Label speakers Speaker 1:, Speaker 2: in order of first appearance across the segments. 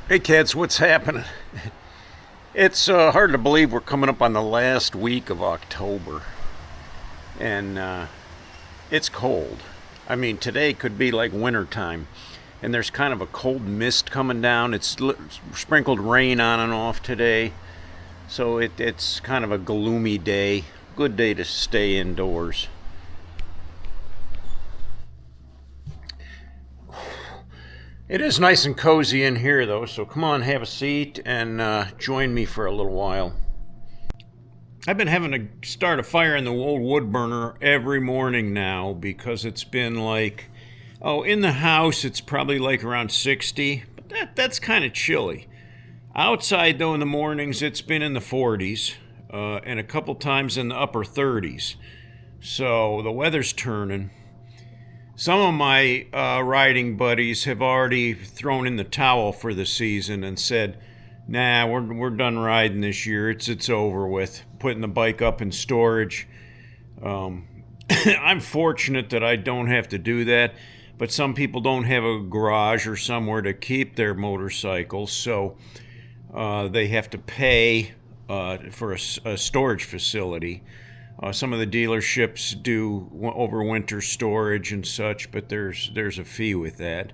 Speaker 1: Hey kids, what's happening? It's hard to believe we're coming up on the last week of October, and it's cold. I mean, today could be like winter time, and there's kind of a cold mist coming down. It's sprinkled rain on and off today, so it's kind of a gloomy day. Good day to stay indoors. It is nice and cozy in here, though, so come on, have a seat and join me for a little while. I've been having to start a fire in the old wood burner every morning now because it's been like, oh, in the house it's probably like around 60, but that's kind of chilly. Outside, though, in the mornings it's been in the 40s and a couple times in the upper 30s. So the weather's turning. Some of my riding buddies have already thrown in the towel for the season and said, "Nah, we're done riding this year. It's over with. Putting the bike up in storage." Um, I'm fortunate that I don't have to do that, but some people don't have a garage or somewhere to keep their motorcycles, so they have to pay for a storage facility. Some of the dealerships do overwinter storage and such, but there's a fee with that.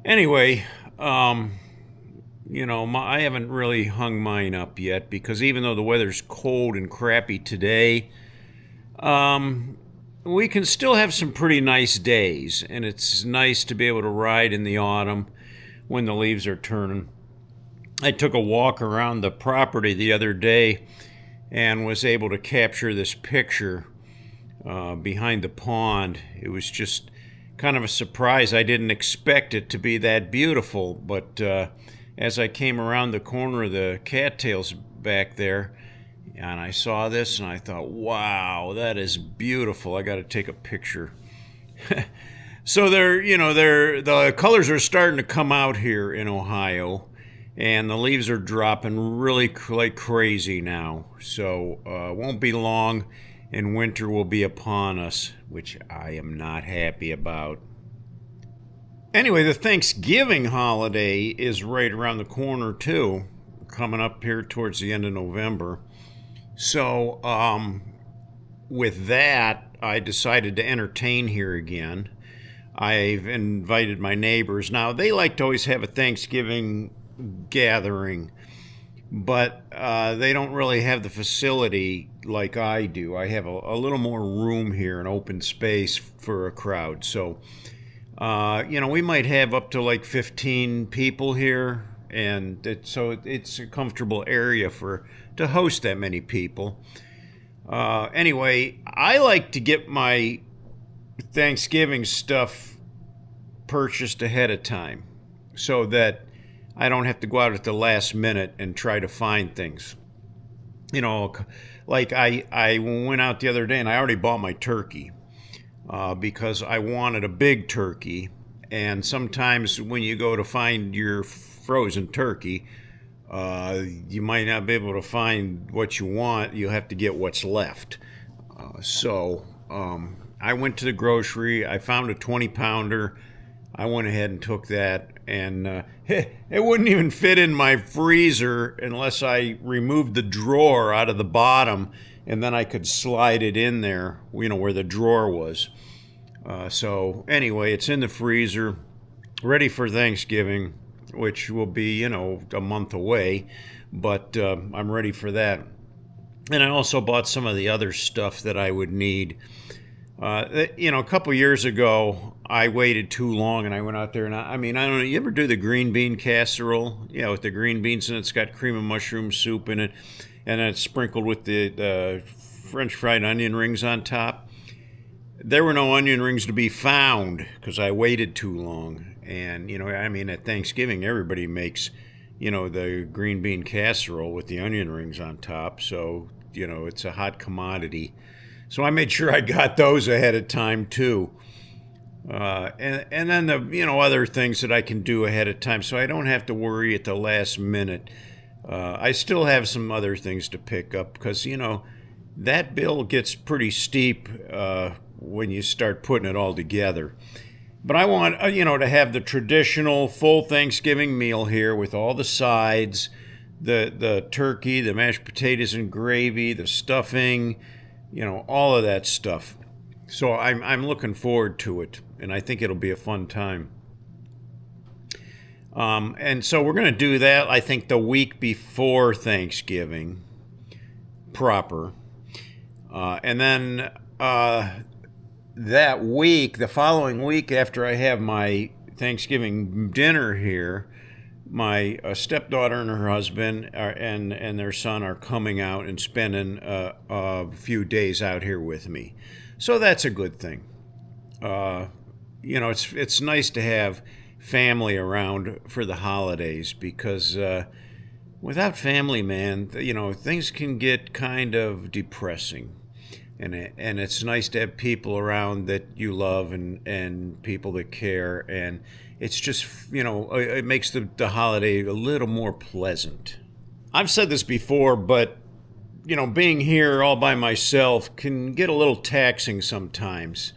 Speaker 1: Anyway, I haven't really hung mine up yet because even though the weather's cold and crappy today, we can still have some pretty nice days, and it's nice to be able to ride in the autumn when the leaves are turning. I took a walk around the property the other day and was able to capture this picture behind the pond. It was just kind of a surprise. I didn't expect it to be that beautiful, but as I came around the corner of the cattails back there, and I saw this, and I thought, wow, that is beautiful. I got to take a picture. So the colors are starting to come out here in Ohio, and the leaves are dropping really like crazy now. So it won't be long and winter will be upon us, which I am not happy about. Anyway, the Thanksgiving holiday is right around the corner too, coming up here towards the end of November. So with that, I decided to entertain here again. I've invited my neighbors. Now, they like to always have a Thanksgiving gathering, but they don't really have the facility like I do. I have a little more room here, an open space for a crowd. So, we might have up to like 15 people here, and it's a comfortable area to host that many people. Anyway, I like to get my Thanksgiving stuff purchased ahead of time so that I don't have to go out at the last minute and try to find things. Like I went out the other day and I already bought my turkey because I wanted a big turkey. And sometimes when you go to find your frozen turkey, you might not be able to find what you want. You'll have to get what's left. So I went to the grocery. I found a 20-pounder. I went ahead and took that, and it wouldn't even fit in my freezer unless I removed the drawer out of the bottom, and then I could slide it in there, where the drawer was. So anyway, it's in the freezer, ready for Thanksgiving, which will be, a month away, but I'm ready for that. And I also bought some of the other stuff that I would need. A couple years ago, I waited too long and I went out there and I don't know, you ever do the green bean casserole? Yeah, with the green beans and it's got cream of mushroom soup in it, and then it's sprinkled with the French fried onion rings on top. There were no onion rings to be found because I waited too long. And, at Thanksgiving, everybody makes, the green bean casserole with the onion rings on top. So, it's a hot commodity. So I made sure I got those ahead of time too. And then the other things that I can do ahead of time, so I don't have to worry at the last minute. I still have some other things to pick up because that bill gets pretty steep when you start putting it all together. But I want, to have the traditional full Thanksgiving meal here with all the sides, the turkey, the mashed potatoes and gravy, the stuffing, all of that stuff. So I'm looking forward to it, and I think it'll be a fun time. And so we're going to do that, I think, the week before Thanksgiving proper. And then that week, the following week after I have my Thanksgiving dinner here, my stepdaughter and her husband and their son are coming out and spending a few days out here with me. So that's a good thing. It's nice to have family around for the holidays because without family, man, things can get kind of depressing. And it's nice to have people around that you love and people that care. And it's just, it makes the holiday a little more pleasant. I've said this before, but, being here all by myself can get a little taxing sometimes.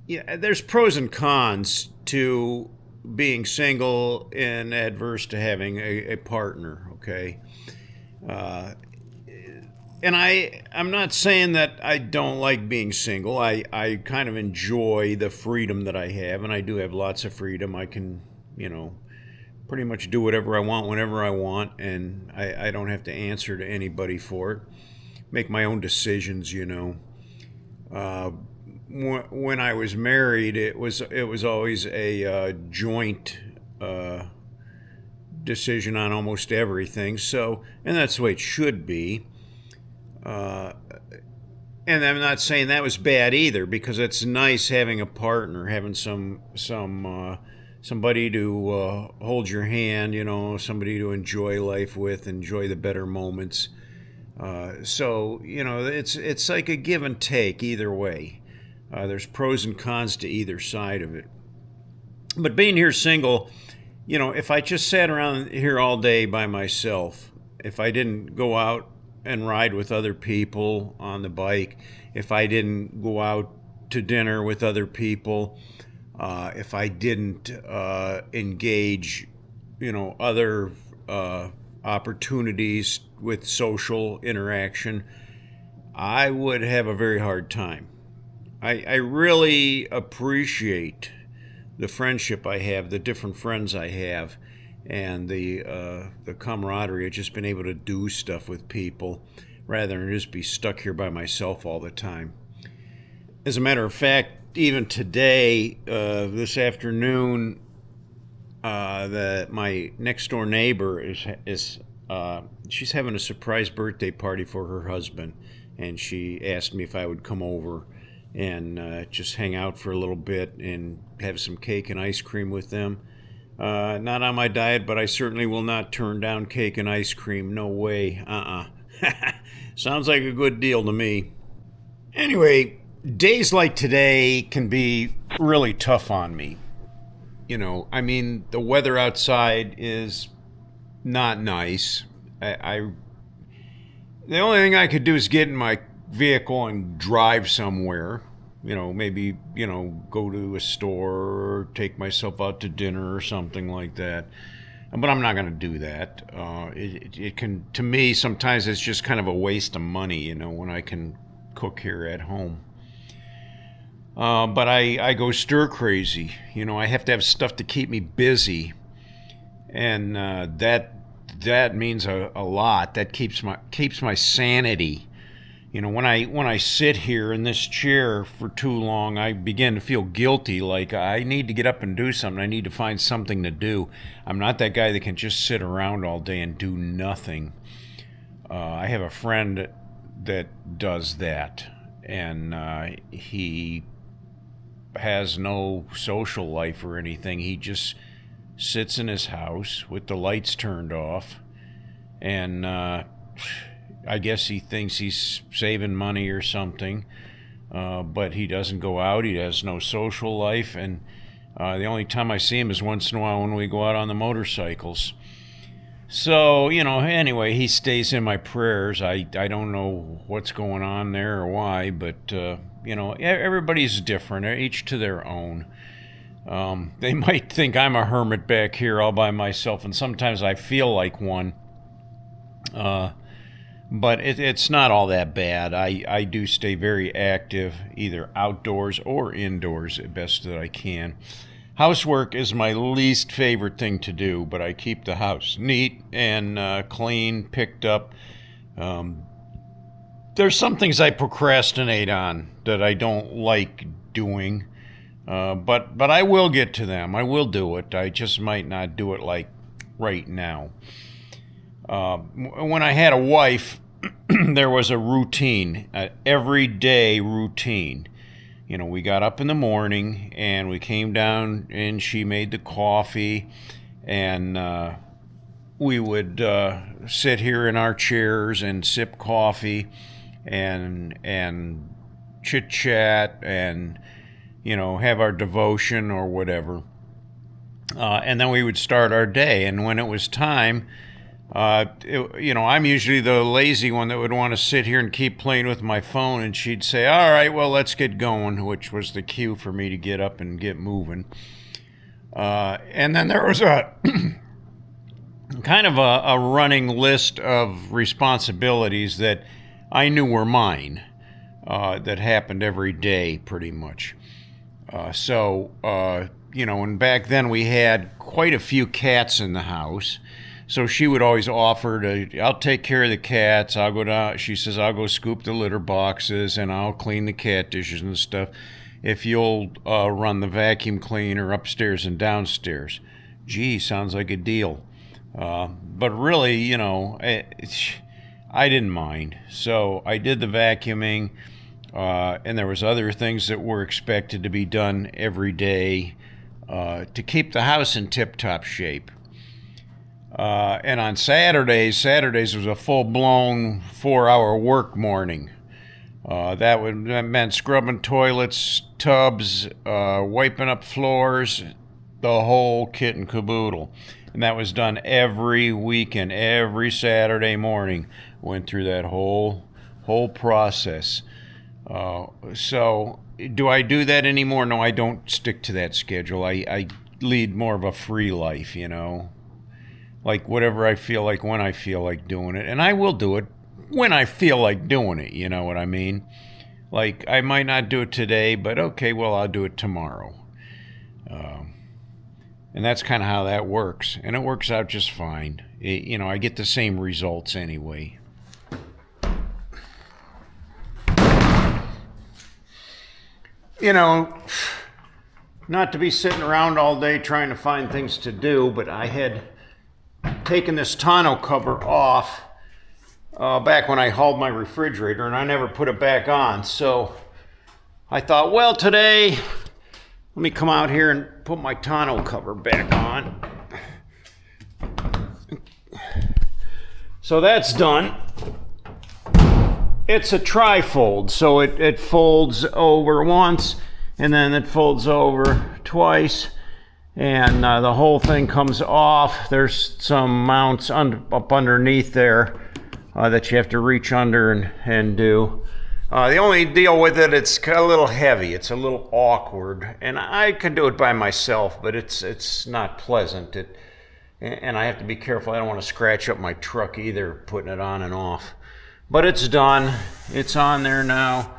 Speaker 1: There's pros and cons to being single and adverse to having a partner, okay? And I'm not saying that I don't like being single. I kind of enjoy the freedom that I have, and I do have lots of freedom. I can, pretty much do whatever I want whenever I want, and I don't have to answer to anybody for it. Make my own decisions, When I was married, it was always a joint decision on almost everything. So, and that's the way it should be. And I'm not saying that was bad either, because it's nice having a partner, having somebody to hold your hand, somebody to enjoy life with, enjoy the better moments. So it's like a give and take either way. There's pros and cons to either side of it. But being here single, if I just sat around here all day by myself, if I didn't go out and ride with other people on the bike, if I didn't go out to dinner with other people, if I didn't engage, other opportunities with social interaction, I would have a very hard time. I really appreciate the friendship I have, the different friends I have, and the camaraderie. I've just been able to do stuff with people rather than just be stuck here by myself all the time. As a matter of fact, even today, this afternoon, my next door neighbor is she's having a surprise birthday party for her husband, and she asked me if I would come over and just hang out for a little bit and have some cake and ice cream with them. Not on my diet, but I certainly will not turn down cake and ice cream. No way. Sounds like a good deal to me. Anyway, days like today can be really tough on me. The weather outside is not nice. The only thing I could do is get in my vehicle and drive somewhere. Maybe, go to a store or take myself out to dinner or something like that. But I'm not going to do that. It can, to me, sometimes it's just kind of a waste of money, when I can cook here at home. But I go stir crazy. I have to have stuff to keep me busy. And that means a lot. That keeps my sanity. When I sit here in this chair for too long, I begin to feel guilty, like I need to get up and do something. I need to find something to do. I'm not that guy that can just sit around all day and do nothing. I have a friend that does that, and he has no social life or anything. He just sits in his house with the lights turned off, and I guess he thinks he's saving money or something, but he doesn't go out. He has no social life, and the only time I see him is once in a while when we go out on the motorcycles. So, anyway, he stays in my prayers. I don't know what's going on there or why, but, everybody's different, each to their own. They might think I'm a hermit back here all by myself, and sometimes I feel like one. But it's not all that bad. I do stay very active, either outdoors or indoors, as best that I can. Housework is my least favorite thing to do, but I keep the house neat and clean, picked up. There's some things I procrastinate on that I don't like doing, but I will get to them. I will do it. I just might not do it like right now. When I had a wife, there was a routine, an everyday routine. We got up in the morning and we came down and she made the coffee, and we would sit here in our chairs and sip coffee and chit chat and have our devotion or whatever, and then we would start our day. And when it was time, I'm usually the lazy one that would want to sit here and keep playing with my phone, and she'd say, all right, well, let's get going, which was the cue for me to get up and get moving. And then there was a kind of a running list of responsibilities that I knew were mine, that happened every day pretty much. And back then we had quite a few cats in the house. So she would always offer I'll take care of the cats. I'll go down, she says, I'll go scoop the litter boxes and I'll clean the cat dishes and stuff if you'll run the vacuum cleaner upstairs and downstairs. Gee, sounds like a deal. But really, I didn't mind. So I did the vacuuming, and there was other things that were expected to be done every day to keep the house in tip-top shape. And on Saturdays was a full-blown 4-hour work morning. That meant scrubbing toilets, tubs, wiping up floors, the whole kit and caboodle. And that was done every weekend, every Saturday morning. Went through that whole process. So do I do that anymore? No, I don't stick to that schedule. I lead more of a free life, like whatever I feel like when I feel like doing it. And I will do it when I feel like doing it, you know what I mean? Like, I might not do it today, but okay, well, I'll do it tomorrow. And that's kind of how that works. And it works out just fine. I get the same results anyway. Not to be sitting around all day trying to find things to do, but I had taken this tonneau cover off back when I hauled my refrigerator, and I never put it back on. So I thought, well, today, let me come out here and put my tonneau cover back on. So that's done. It's a trifold, so it folds over once, and then it folds over twice, and the whole thing comes off. There's some mounts up underneath there that you have to reach under and do. The only deal with it, it's a little heavy. It's a little awkward, and I can do it by myself, but it's not pleasant. And I have to be careful. I don't want to scratch up my truck either, putting it on and off. But it's done. It's on there now.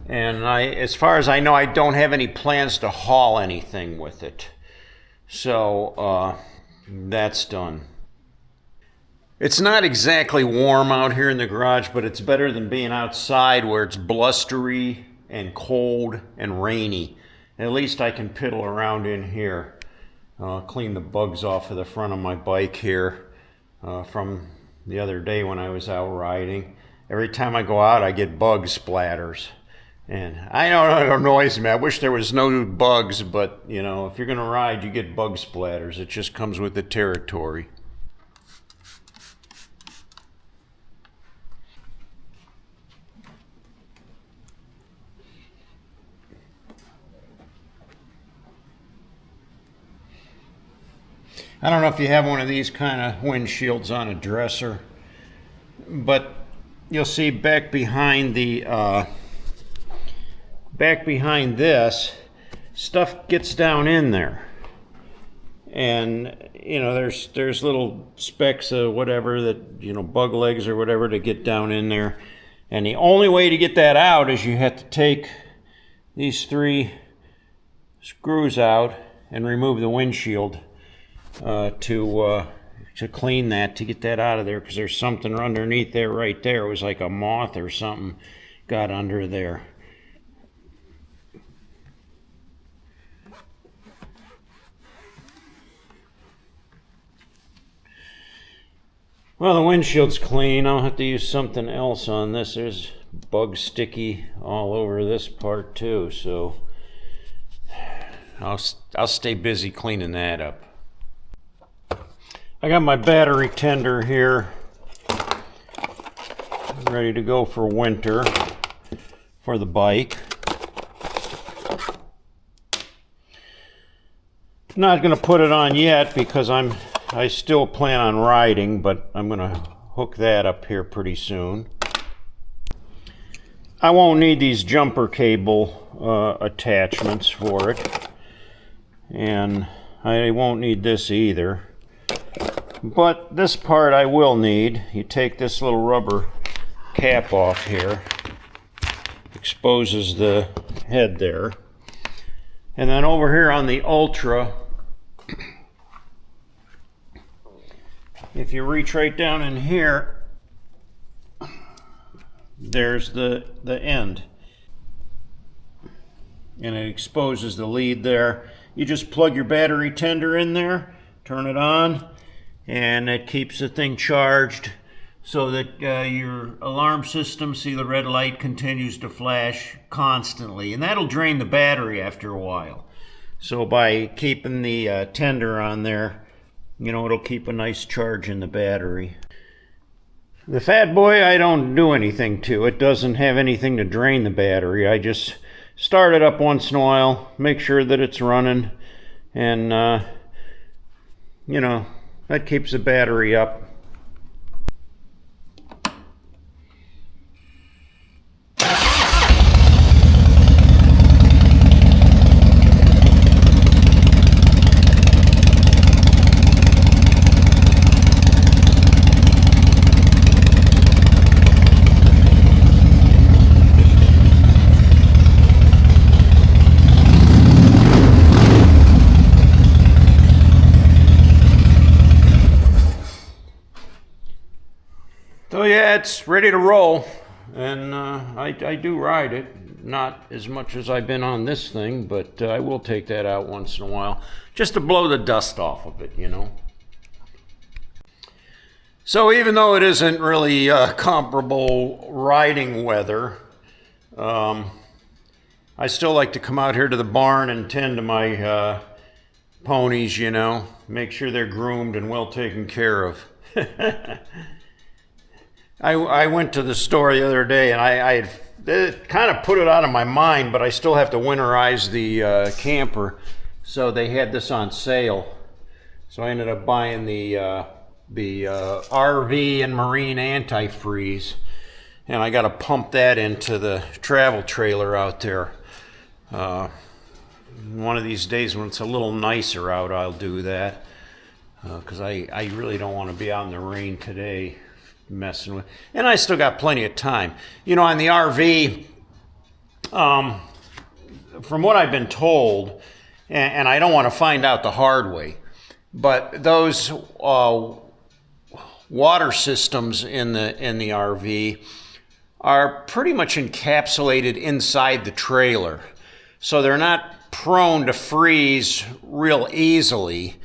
Speaker 1: And as far as I know, I don't have any plans to haul anything with it. So that's done. It's not exactly warm out here in the garage, but it's better than being outside where it's blustery and cold and rainy. At least I can piddle around in here. Clean the bugs off of the front of my bike here from the other day when I was out riding. Every time I go out, I get bug splatters. And I know it annoys me. I wish there was no bugs, but, if you're going to ride, you get bug splatters. It just comes with the territory. I don't know if you have one of these kind of windshields on a dresser, but you'll see back behind this, stuff gets down in there. And, you know, there's little specks of whatever that, you know, bug legs or whatever to get down in there. And the only way to get that out is you have to take these 3 screws out and remove the windshield to clean that, to get that out of there, because there's something underneath there right there. It was like a moth or something got under there. Well, the windshield's clean. I'll have to use something else on this. There's bug sticky all over this part too, so I'll stay busy cleaning that up. I got my battery tender here, ready to go for winter for the bike. Not going to put it on yet because I still plan on riding, but I'm going to hook that up here pretty soon. I won't need these jumper cable attachments for it, and I won't need this either. But this part I will need. You take this little rubber cap off here, exposes the head there, and then over here on the Ultra, if you reach right down in here, there's the end, and it exposes the lead there. You just plug your battery tender in there, turn it on, and it keeps the thing charged so that your alarm system, see the red light continues to flash constantly, and that'll drain the battery after a while. So by keeping the tender on there, you know, it'll keep a nice charge in the battery. The Fat Boy, I don't do anything to. It doesn't have anything to drain the battery. I just start it up once in a while, make sure that it's running, and you know, that keeps the battery up. So yeah, it's ready to roll, and I do ride it. Not as much as I've been on this thing, but I will take that out once in a while, just to blow the dust off of it, you know. So even though it isn't really comparable riding weather, I still like to come out here to the barn and tend to my ponies, you know, make sure they're groomed and well taken care of. I went to the store the other day, and I had kind of put it out of my mind, but I still have to winterize the camper, so they had this on sale. So I ended up buying the RV and marine antifreeze, and I got to pump that into the travel trailer out there. One of these days when it's a little nicer out, I'll do that, because I really don't want to be out in the rain today messing with, and I still got plenty of time. You know, on the RV, from what I've been told, and I don't want to find out the hard way, but those water systems in the RV are pretty much encapsulated inside the trailer, so they're not prone to freeze real easily.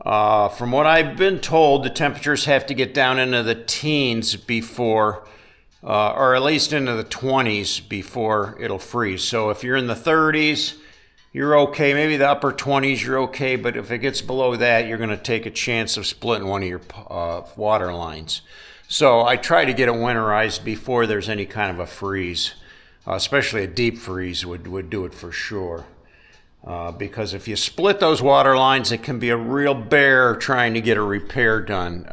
Speaker 1: From what I've been told, the temperatures have to get down into the teens before, or at least into the 20s before it'll freeze. So if you're in the 30s, you're okay. Maybe the upper 20s, you're okay. But if it gets below that, you're going to take a chance of splitting one of your water lines. So I try to get it winterized before there's any kind of a freeze. Especially a deep freeze would do it for sure. because if you split those water lines, it can be a real bear trying to get a repair done.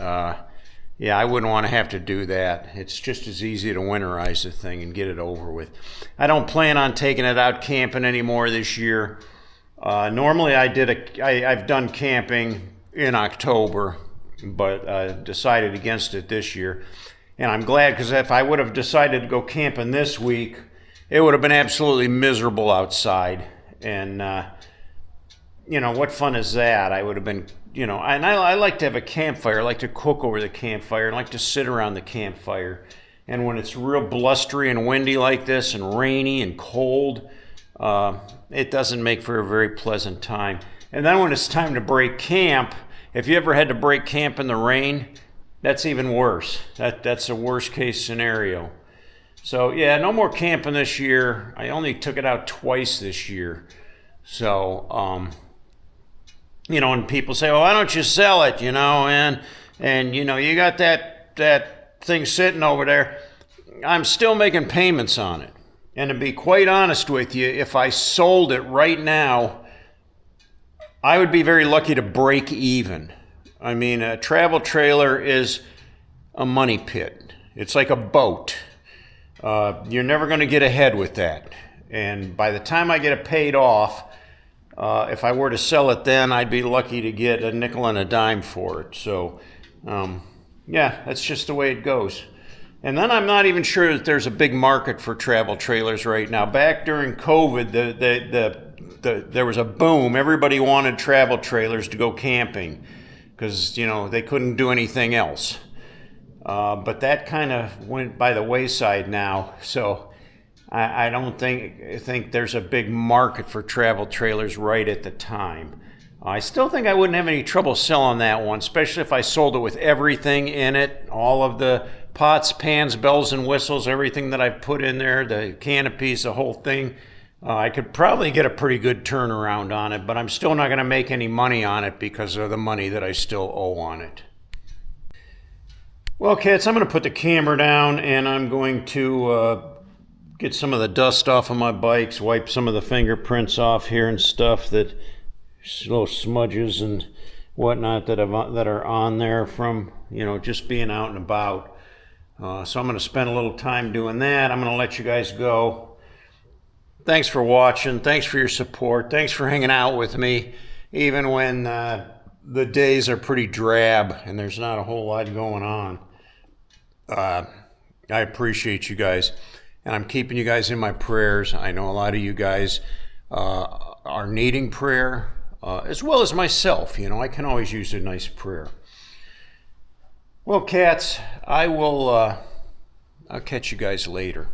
Speaker 1: Yeah, I wouldn't want to have to do that. It's just as easy to winterize the thing and get it over with. I don't plan on taking it out camping anymore this year. Normally I've done camping in October, but decided against it this year. And I'm glad, because if I would have decided to go camping this week, it would have been absolutely miserable outside. And, what fun is that? I would have been, and I like to have a campfire. I like to cook over the campfire. I like to sit around the campfire. And when it's real blustery and windy like this and rainy and cold, it doesn't make for a very pleasant time. And then when it's time to break camp, if you ever had to break camp in the rain, that's even worse. That's a worst case scenario. So yeah, no more camping this year. I only took it out twice this year. So, and people say, well, why don't you sell it, and you got that thing sitting over there. I'm still making payments on it. And to be quite honest with you, if I sold it right now, I would be very lucky to break even. I mean, a travel trailer is a money pit. It's like a boat. You're never going to get ahead with that. And by the time I get it paid off, if I were to sell it then, I'd be lucky to get a nickel and a dime for it. So, yeah, that's just the way it goes. And then I'm not even sure that there's a big market for travel trailers right now. Back during COVID, there was a boom. Everybody wanted travel trailers to go camping because, they couldn't do anything else. But that kind of went by the wayside now. So I don't think there's a big market for travel trailers right at the time. I still think I wouldn't have any trouble selling that one, especially if I sold it with everything in it, all of the pots, pans, bells and whistles, everything that I've put in there, the canopies, the whole thing. I could probably get a pretty good turnaround on it, but I'm still not going to make any money on it because of the money that I still owe on it. Well, cats, I'm going to put the camera down and I'm going to get some of the dust off of my bikes, wipe some of the fingerprints off here and stuff, that little smudges and whatnot that are on there from, just being out and about. So I'm going to spend a little time doing that. I'm going to let you guys go. Thanks for watching. Thanks for your support. Thanks for hanging out with me, even when the days are pretty drab and there's not a whole lot going on. I appreciate you guys, and I'm keeping you guys in my prayers. I know a lot of you guys are needing prayer, as well as myself. I can always use a nice prayer. Well, cats, I'll catch you guys later.